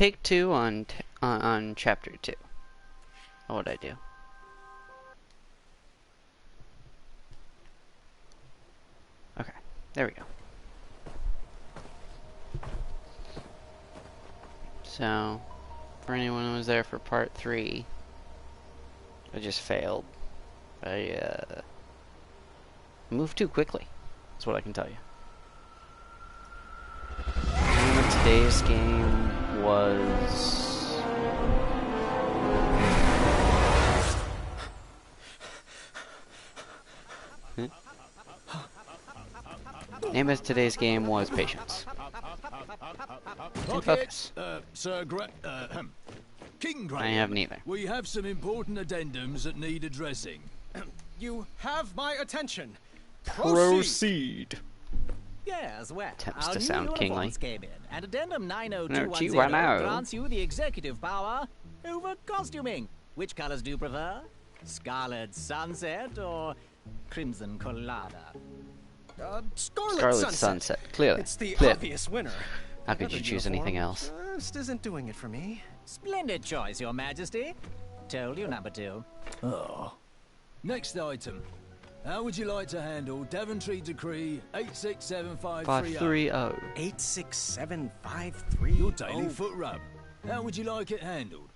take two on chapter 2. What would I do? Okay, there we go. So, for anyone who was there for part 3, I just failed. I moved too quickly. That's what I can tell you. And today's game was... Name of today's game was Patience. And focus. Sir King Graham, I have neither. we have some important addendums that need addressing. You have my attention. Proceed. Yes, well, Attempts our to new sound kingly. uniforms came in, and Addendum No, 90210 gee, why now? grants you the executive power over costuming. Which colors do you prefer? Scarlet Sunset or Crimson Colada? Scarlet Sunset. Clearly. It's the Clearly. obvious winner. How could Another you choose uniform anything else? Just isn't doing it for me. Splendid choice, Your Majesty. Told you, number 2. Oh. Next item. How would you like to handle Daventry Decree 867530? 530. 86753. Your daily foot rub. How would you like it handled?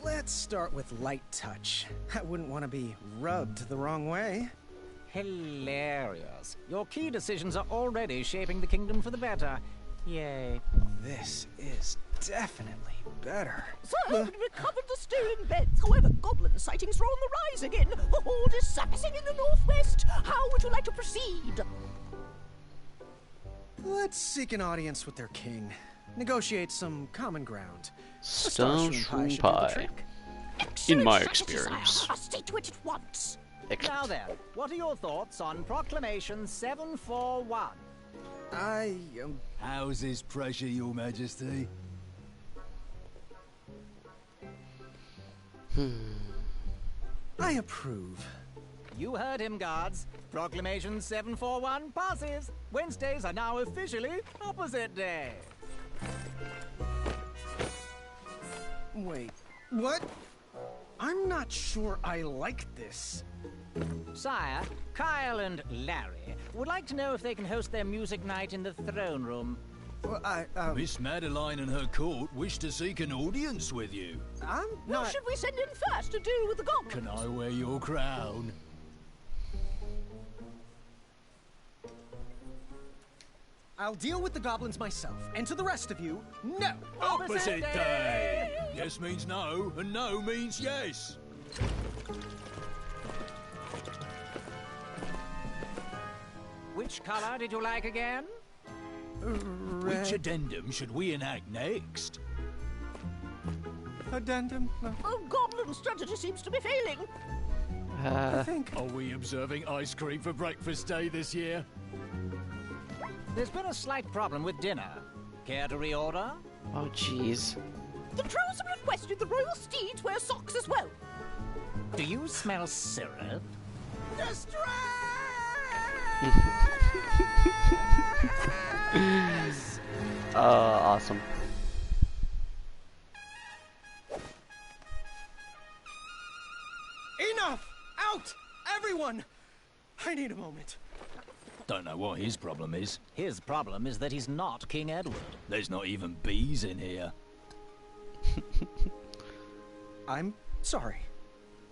Let's start with light touch. I wouldn't want to be rubbed the wrong way. Hilarious. Your key decisions are already shaping the kingdom for the better. Yay. This is definitely better. Sir, we've recovered the stolen beds. However, goblin sightings are on the rise again. The horde is surfacing in the northwest. How would you like to proceed? Let's seek an audience with their king. Negotiate some common ground. Stone Shroom shroom should do the pie. trick. Excellent In my strategy, sire. experience. I'll see to it at once. Now then, what are your thoughts on Proclamation 741? How's this pressure, Your Majesty? I approve. You heard him, guards. Proclamation 741 passes. Wednesdays are now officially opposite day. Wait, what? I'm not sure I like this. Sire, Kyle and Larry would like to know if they can host their music night in the throne room. Well, Miss Madeline and her court wish to seek an audience with you. I'm Who not... should we send in first to deal with the goblins? Can I wear your crown? I'll deal with the goblins myself. And to the rest of you, no! Opposite day! Yes means no, and no means yes. Which color did you like again? Which addendum should we enact next? Addendum? Oh, goblin strategy seems to be failing. I think... Are we observing ice cream for breakfast day this year? There's been a slight problem with dinner. Care to reorder? Oh, jeez. The trolls have requested the royal steeds wear socks as well. Do you smell syrup? Awesome. Enough! Out! Everyone! I need a moment. Don't know what his problem is. His problem is that he's not King Edward. There's not even bees in here. I'm sorry.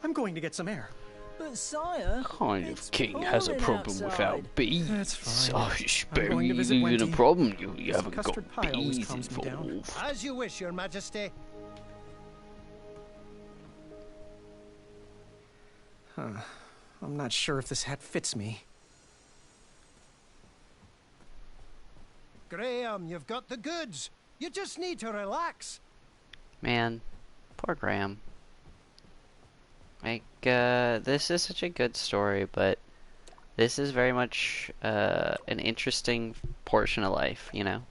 I'm going to get some air. But sire, Kind of king has a problem without bees. That's fine. Oh, I'm going to visit bees Wendy. a problem. You This haven't got custard pie always bees calms me down. involved. As you wish, Your Majesty. I'm not sure if this hat fits me. Graham, you've got the goods. You just need to relax. Man, poor Graham. Like, this is such a good story, but this is very much an interesting portion of life, you know?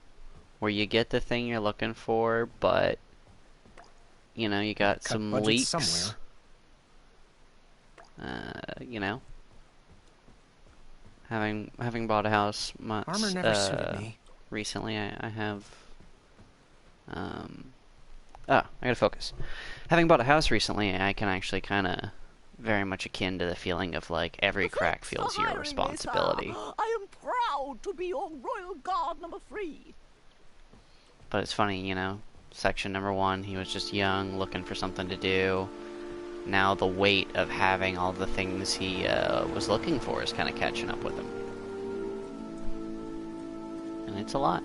Where you get the thing you're looking for, but, you know, you got Cut some budget leaks. somewhere. You know? Having bought a house Armor never suited me. recently, I have I gotta focus. Having bought a house recently, I can actually kind of very much akin to the feeling of like every crack feels your responsibility. I am proud to be your royal guard number 3. But it's funny, you know, section number 1, he was just young, looking for something to do. Now the weight of having all the things he was looking for is kind of catching up with him. And it's a lot.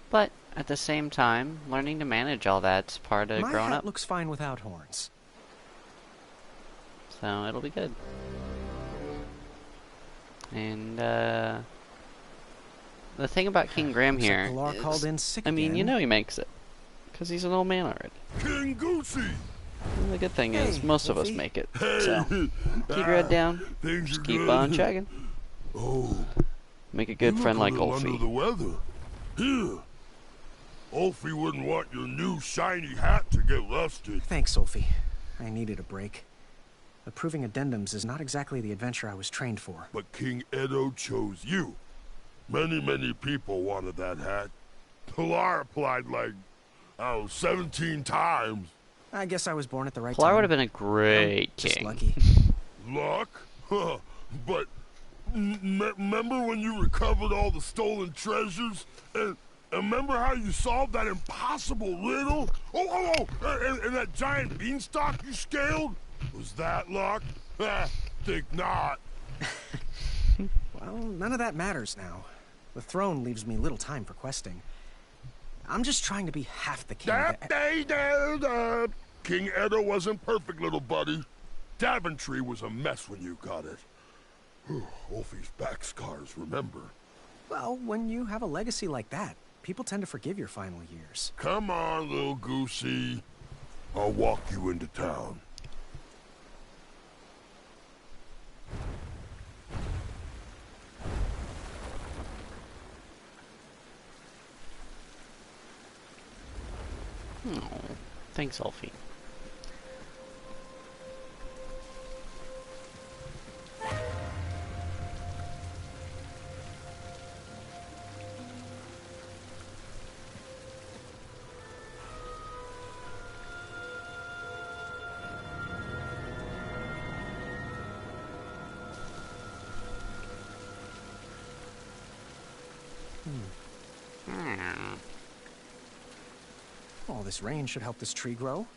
But at the same time, learning to manage all that's part of My growing hat up. looks fine without horns. So it'll be good. And the thing about King Graham Looks like here Galar is, called in sick I mean, you again. know he makes it. Because he's an old man already. King Goosey! And the good thing is, Hey, most of us Wolfie. make it. So, keep your head down. Things Just are keep good. on chugging. Oh, Make a good you friend look like a little under Ulfie. the weather. Here. Ulfie wouldn't want your new shiny hat to get rusted. Thanks, Sophie. I needed a break. Approving addendums is not exactly the adventure I was trained for. But King Edo chose you. Many people wanted that hat. Pilar applied like, 17 times. I guess I was born at the right Pilar time. would have been a great Just king. lucky. Luck? But remember when you recovered all the stolen treasures? And remember how you solved that impossible riddle? And that giant beanstalk you scaled? Was that luck? Think not. Well, none of that matters now. The throne leaves me little time for questing. I'm just trying to be half the king. King Edo wasn't perfect, little buddy. Daventry was a mess when you got it. Wolfie's back scars, remember? Well, when you have a legacy like that, people tend to forgive your final years. Come on, little goosey. I'll walk you into town. Oh, thanks, Ulfie. All this rain should help this tree grow.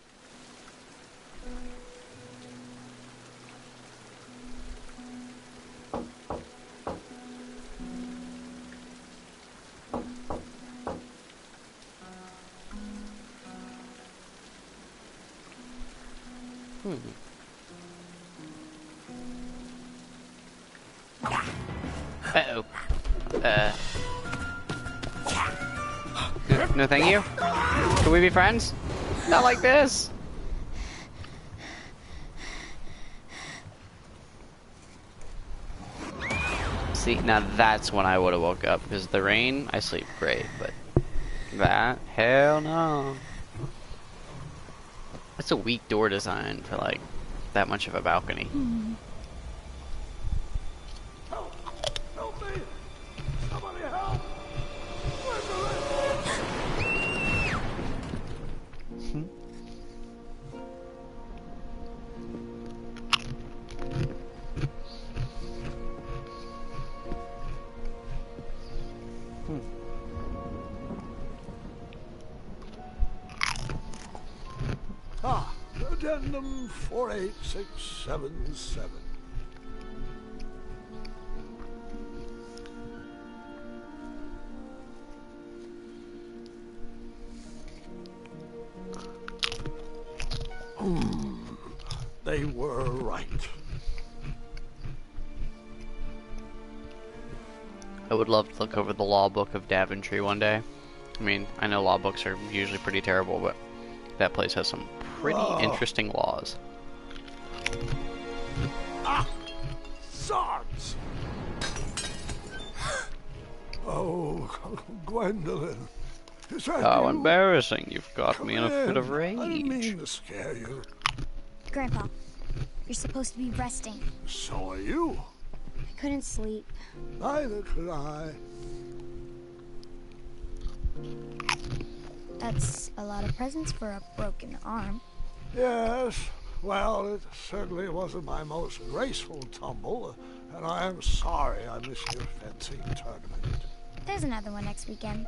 Uh-oh. No, thank you. Can we be friends? Not like this. See, now that's when I would have woke up, because the rain, I sleep great, but that, hell no. That's a weak door design for like that much of a balcony. Help me! Somebody help! Where's the Addendum 48677. They were right. I would love to look over the law book of Daventry one day. I mean, I know law books are usually pretty terrible, but that place has some pretty interesting laws. Ah! Zods! Oh, Gwendolyn. Is that How you? embarrassing. You've got Come me in a fit of in. I didn't mean rage. to scare you. Grandpa, you're supposed to be resting. So are you. I couldn't sleep. Neither could I. That's a lot of presents for a broken arm. Yes, well, it certainly wasn't my most graceful tumble, and I am sorry I missed your fencing tournament. There's another one next weekend.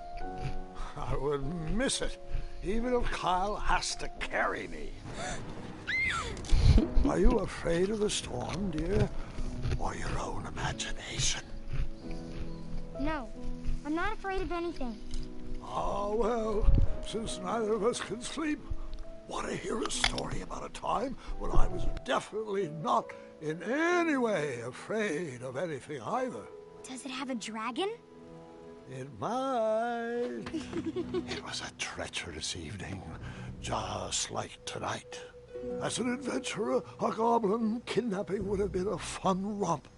I wouldn't miss it, even if Kyle has to carry me. Are you afraid of the storm, dear? Or your own imagination? No, I'm not afraid of anything. Oh, well, since neither of us can sleep, want to hear a story about a time when I was definitely not in any way afraid of anything either. Does it have a dragon? It might. It was a treacherous evening, just like tonight. As an adventurer, a goblin kidnapping would have been a fun romp,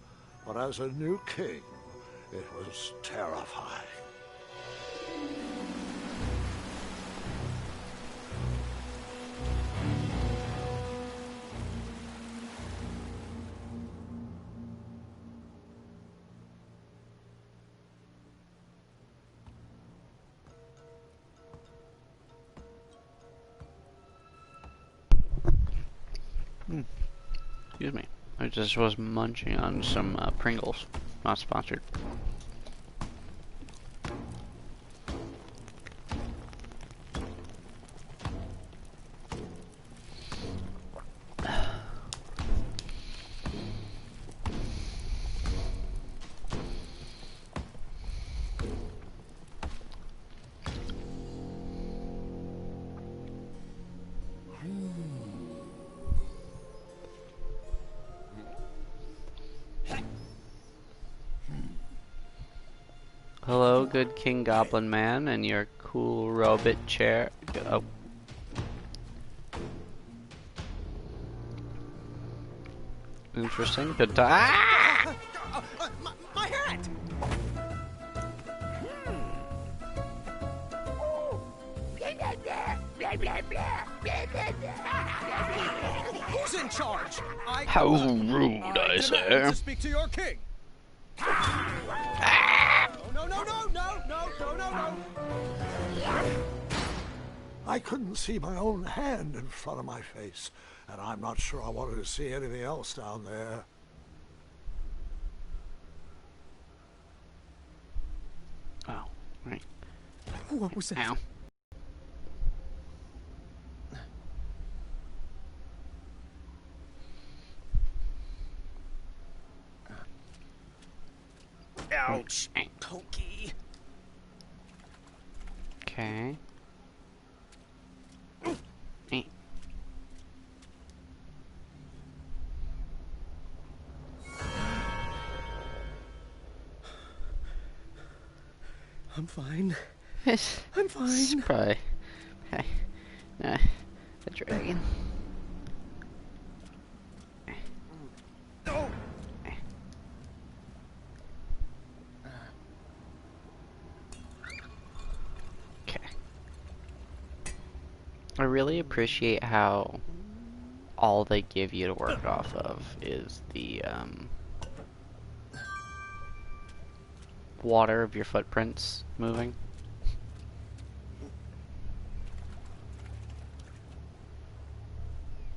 but as a new king, it was terrifying. Excuse me. I just was munching on some Pringles. Not sponsored. Hello, good King Goblin Man, and your cool robot chair. Oh. Interesting. Good time. Ah! My hat! Who's in charge? How rude, I demand say. to speak to your king. No, no, no, no, no, no, no, no. I couldn't see my own hand in front of my face, and I'm not sure I wanted to see anything else down there. Oh, right. What was that? Ow. Ouch. Pokey. Okay. I'm fine. It's I'm fine. probably a dragon. Oh. Okay. I really appreciate how all they give you to work off of is the water of your footprints moving.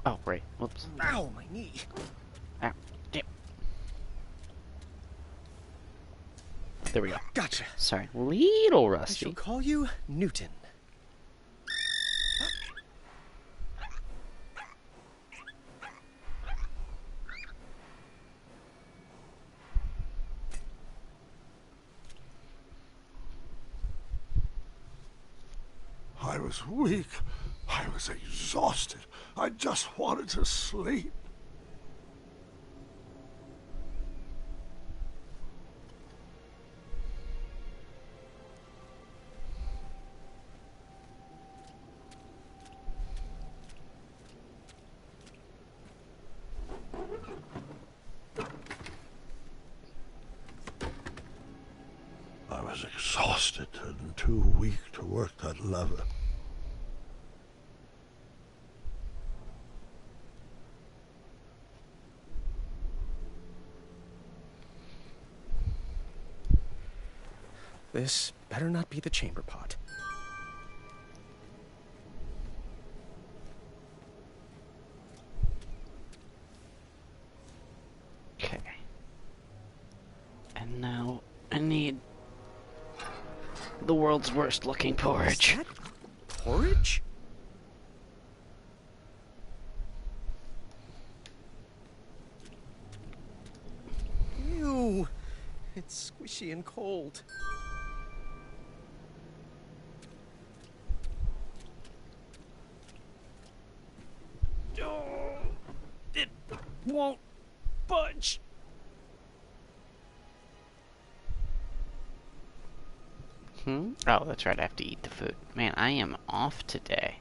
Oh, right. Whoops. Ow, my knee. Ow. Damn. There we go. Gotcha. Sorry. Little I rusty. shall call you Newton. I was weak. I was exhausted. I just wanted to sleep. I was exhausted and too weak to work that lever. This better not be the chamber pot. Okay. And now I need the world's worst looking porridge. Is that porridge? Ew. It's squishy and cold. Oh, it won't budge. Oh, that's right, I have to eat the food. Man, I am off today.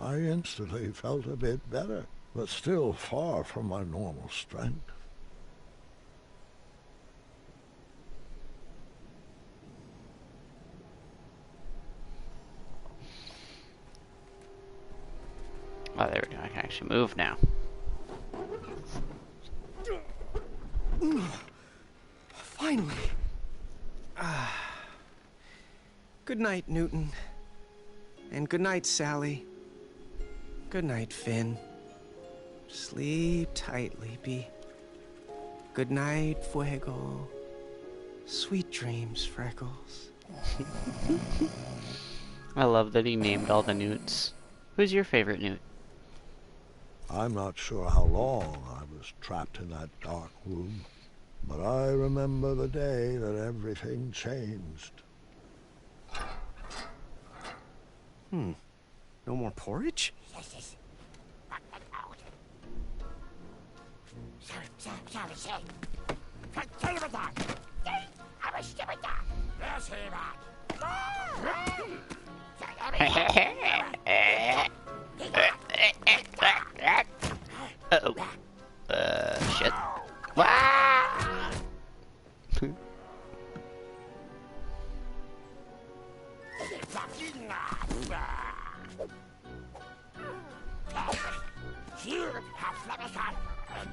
I instantly felt a bit better, but still far from my normal strength. Oh, there we go. I can actually move now. Finally. Good night, Newton. And good night, Sally. Good night, Finn. Sleep tight, Leapy. Good night, Fuego. Sweet dreams, Freckles. I love that he named all the newts. Who's your favorite newt? I'm not sure how long I was trapped in that dark room, but I remember the day that everything changed. No more porridge? Uh-oh. Shit.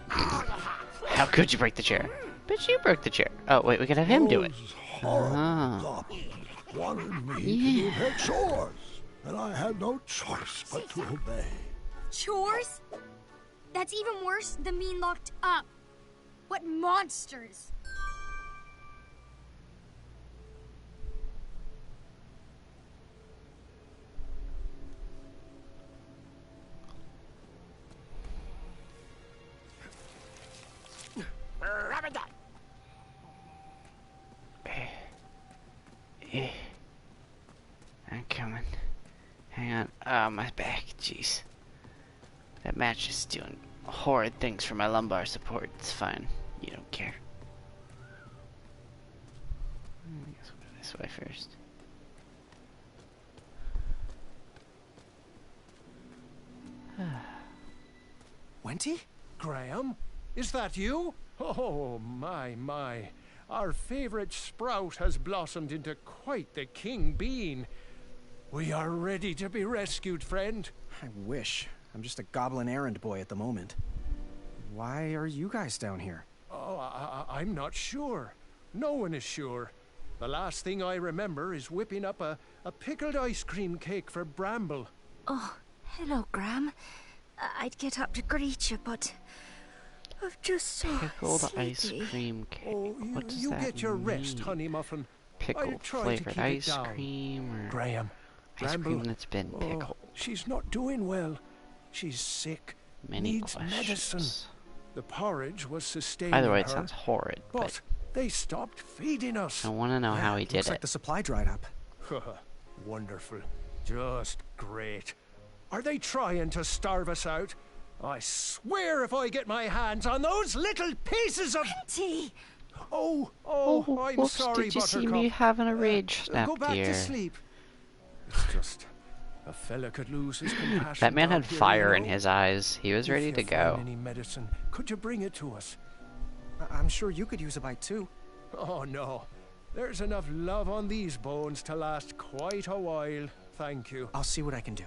How could you break the chair? But you broke the chair. Oh, wait, we could have him do it. Those horrible goblins wanted me to do their chores, and I had no choice but to obey. Chores? That's even worse than being locked up. What monsters! I'm coming. Hang on. Oh, my back. Jeez. That match is doing horrid things for my lumbar support. It's fine. You don't care. I guess we'll go this way first. Wenty? Graham, is that you? Oh, my. Our favorite sprout has blossomed into quite the king bean. We are ready to be rescued, friend. I wish. I'm just a goblin errand boy at the moment. Why are you guys down here? Oh, I'm not sure. No one is sure. The last thing I remember is whipping up a pickled ice cream cake for Bramble. Oh, hello, Graham. I'd get up to greet you, but I'm just so Pickled sleepy. ice cream cake. Oh, What does you that get your rest, mean? Honey Muffin. Pickled try to flavored keep it ice down. cream or Graham, ice cream Bramble. that's been Oh, pickled? she's not doing well. She's sick. Many Needs questions. medicine. The porridge was sustaining Either way, it her, sounds horrid, but but they stopped feeding us. I want to know how he did Looks like it. the supply dried up. Wonderful. Just great. Are they trying to starve us out? I swear if I get my hands on those little pieces of... Tea! Oh, I'm whoops, sorry, did you see Buttercup. me having a rage snap, Go back dear? to sleep. It's just... a fella could lose his compassion. That man down had here, fire you in know. his eyes. He was If ready you to find go. any medicine, could you bring it to us? I'm sure you could use a bite too. Oh, no. There's enough love on these bones to last quite a while. Thank you. I'll see what I can do.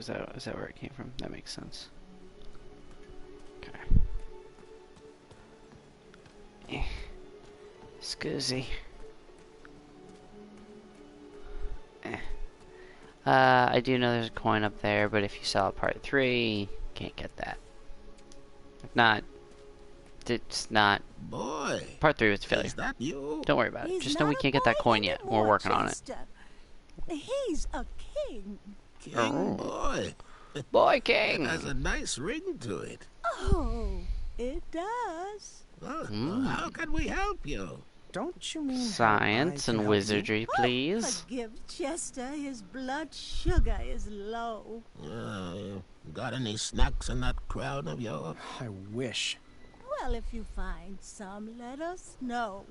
sound. Is that where it came from? That makes sense. Okay. Scuzzy. I do know there's a coin up there, but if you saw part 3, can't get that. If not, it's not. Boy, Part 3 was a failure. is that you? Don't worry about it. He's Just know we not a can't get that boy coin yet. We're anymore, working on it. Chester. He's a king. King Oh. boy. Boy It King! has a nice ring to it. Oh, it does. Well, Mm. how can we help you? Don't you mean how Science I can and help wizardry, please. Forgive Chester. His blood sugar is low. Got any snacks in that crown of yours? you? I wish. Well, if you find some, let us know.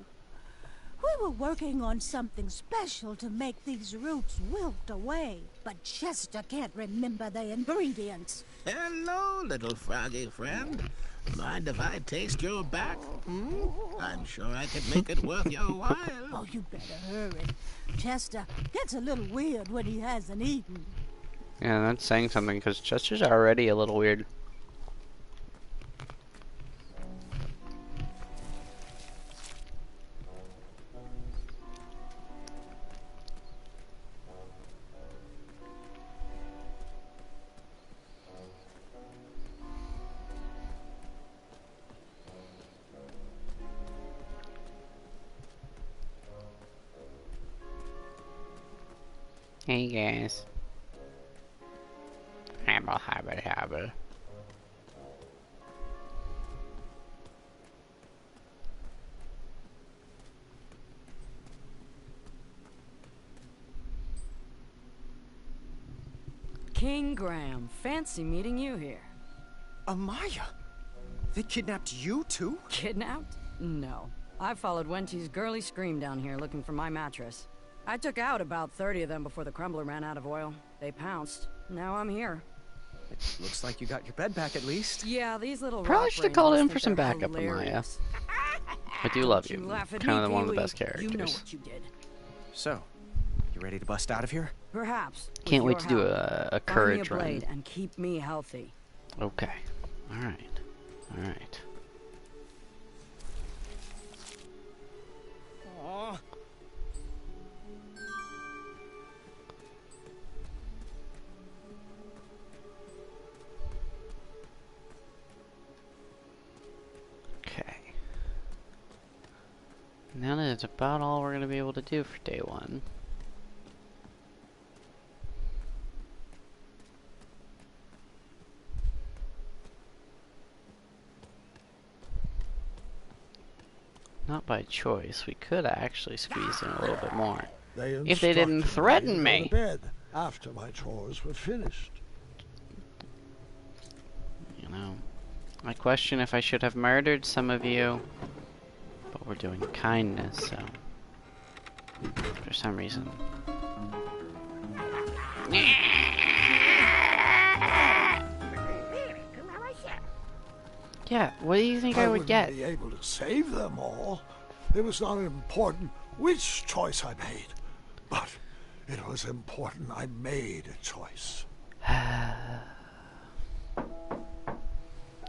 We were working on something special to make these roots wilt away, but Chester can't remember the ingredients. Hello, little froggy friend. Mind if I taste your back? I'm sure I could make it worth your while. Oh, you better hurry. Chester gets a little weird when he hasn't eaten. Yeah, that's saying something, because Chester's already a little weird. Hey guys. Habble, habble, habble. King Graham, fancy meeting you here. Amaya? They kidnapped you too? Kidnapped? No. I followed Wenty's girly scream down here looking for my mattress. I took out about 30 of them before the crumbler ran out of oil. They pounced. Now I'm here. Looks like you got your bed back at least. Yeah, these little Probably rock should have called rangers in think for some they're backup, Amaya. hilarious. I do love Don't you. laugh at Kind me, of one of the Pee-wee. best characters. You know what you did. So, you ready to bust out of here? Perhaps. with Can't wait your to do help. a Find me courage a blade run. and keep me healthy. Okay. Alright. Alright. Okay. Now that is about all we're going to be able to do for day 1. Not by choice. We could actually squeeze in a little bit more. If they didn't instructed threaten me me. to go to bed after my chores were finished. You know, I question if I should have murdered some of you. But we're doing kindness, so... For some reason... Yeah, what do you think I would wouldn't get? be able to save them all. It was not important which choice I made, but it was important I made a choice.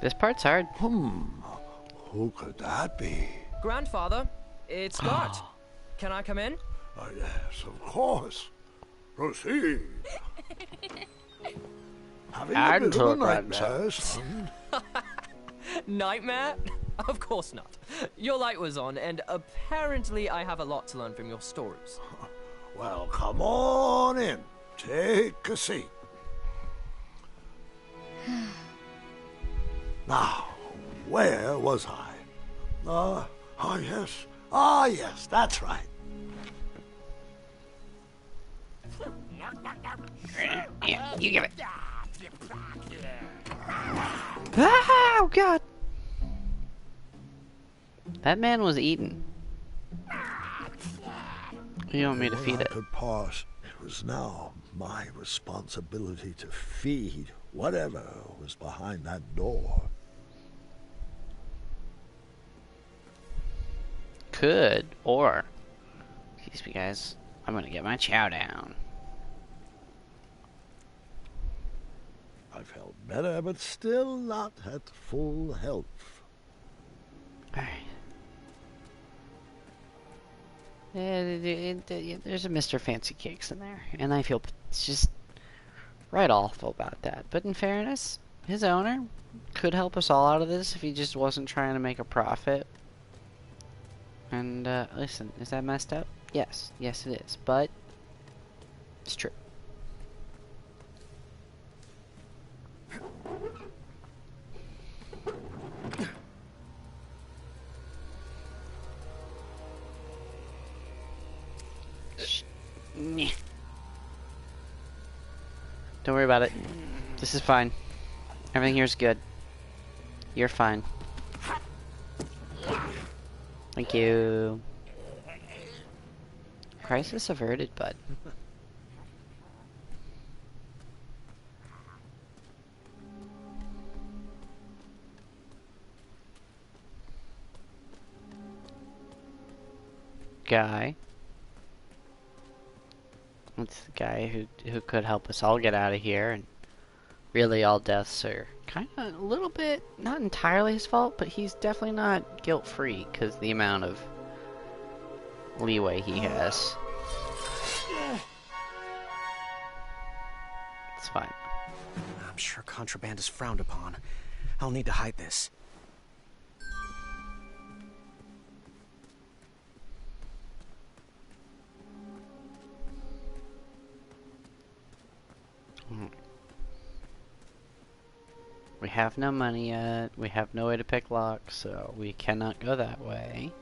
This part's hard. Who could that be? Grandfather, it's Scott. Can I come in? Yes, of course. Proceed. Having a And bit of a to nightmare, son. Nightmare? Of course not. Your light was on, and apparently I have a lot to learn from your stories. Well, come on in. Take a seat. Now, where was I? Yes. Ah, yes, that's right. Yeah, you give it. Ah, oh god! That man was eaten. You want me to feed Before it? I could pass, it was now my responsibility to feed whatever was behind that door. Could, or... Excuse me guys, I'm gonna get my chow down. I felt better, but still not at full health. Alright. There's a Mr. Fancy Cakes in there, and I feel it's just right awful about that. But in fairness, his owner could help us all out of this if he just wasn't trying to make a profit. And, listen, is that messed up? Yes. Yes, it is. But it's true. Don't worry about it. This is fine. Everything here is good. You're fine. Thank you. Crisis averted, bud. Guy. It's the guy who could help us all get out of here, and really all deaths are kind of a little bit, not entirely his fault, but he's definitely not guilt-free because the amount of leeway he has. It's fine. I'm sure contraband is frowned upon. I'll need to hide this. We have no money yet. We have no way to pick locks, so we cannot go that way.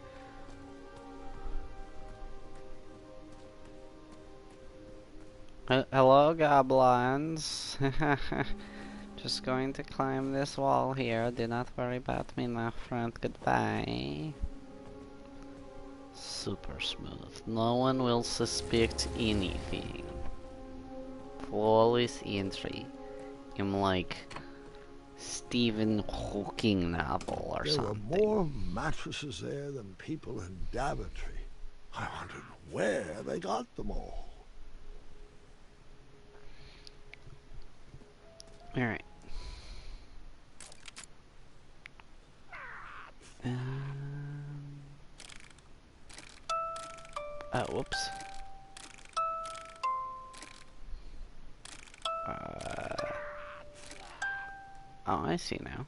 Hello, goblins. Just going to climb this wall here. Do not worry about me, my friend. Goodbye. Super smooth. No one will suspect anything. Flawless entry. I'm like Stephen Hawking novel or something. There were more mattresses there than people in Daventry. I wondered where they got them all. Alright. Oh, whoops. Oh, I see now.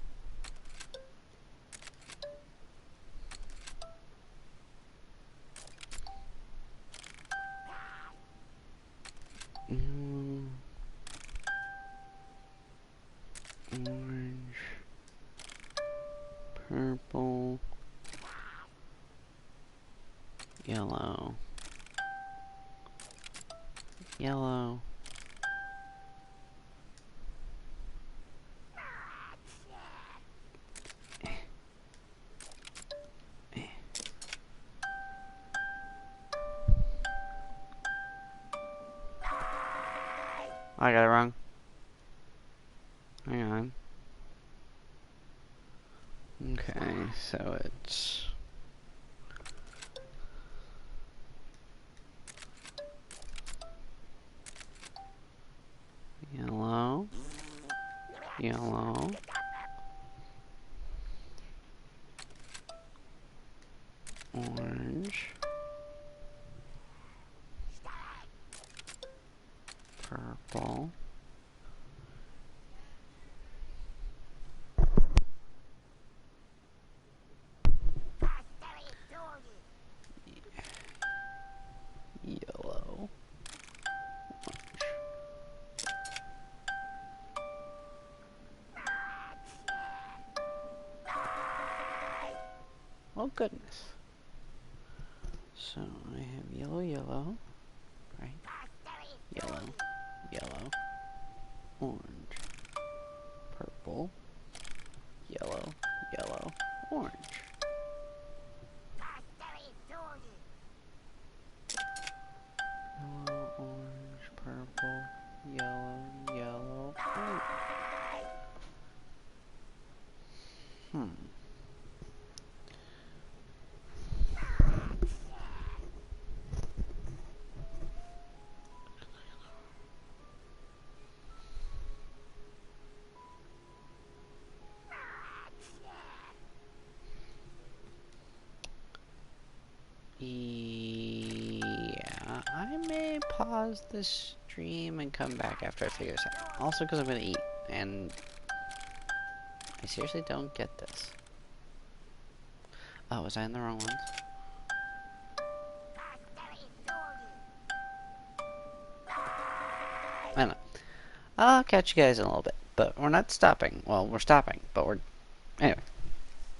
Orange. Purple. Yellow. Yellow. I got it wrong. Hang on. Okay, so it's yellow, yellow, orange, purple, yellow, orange. Oh goodness. So I have yellow, yellow, right? Yellow, yellow, orange, purple, yellow, yellow, orange. Yellow, orange, purple, yellow, yellow, orange. pause this stream and come back after I figure this out. Also because I'm gonna eat, and I seriously don't get this. Oh, was I in the wrong ones? I don't know. I'll catch you guys in a little bit, but we're not stopping. Well, we're stopping, but we're... Anyway.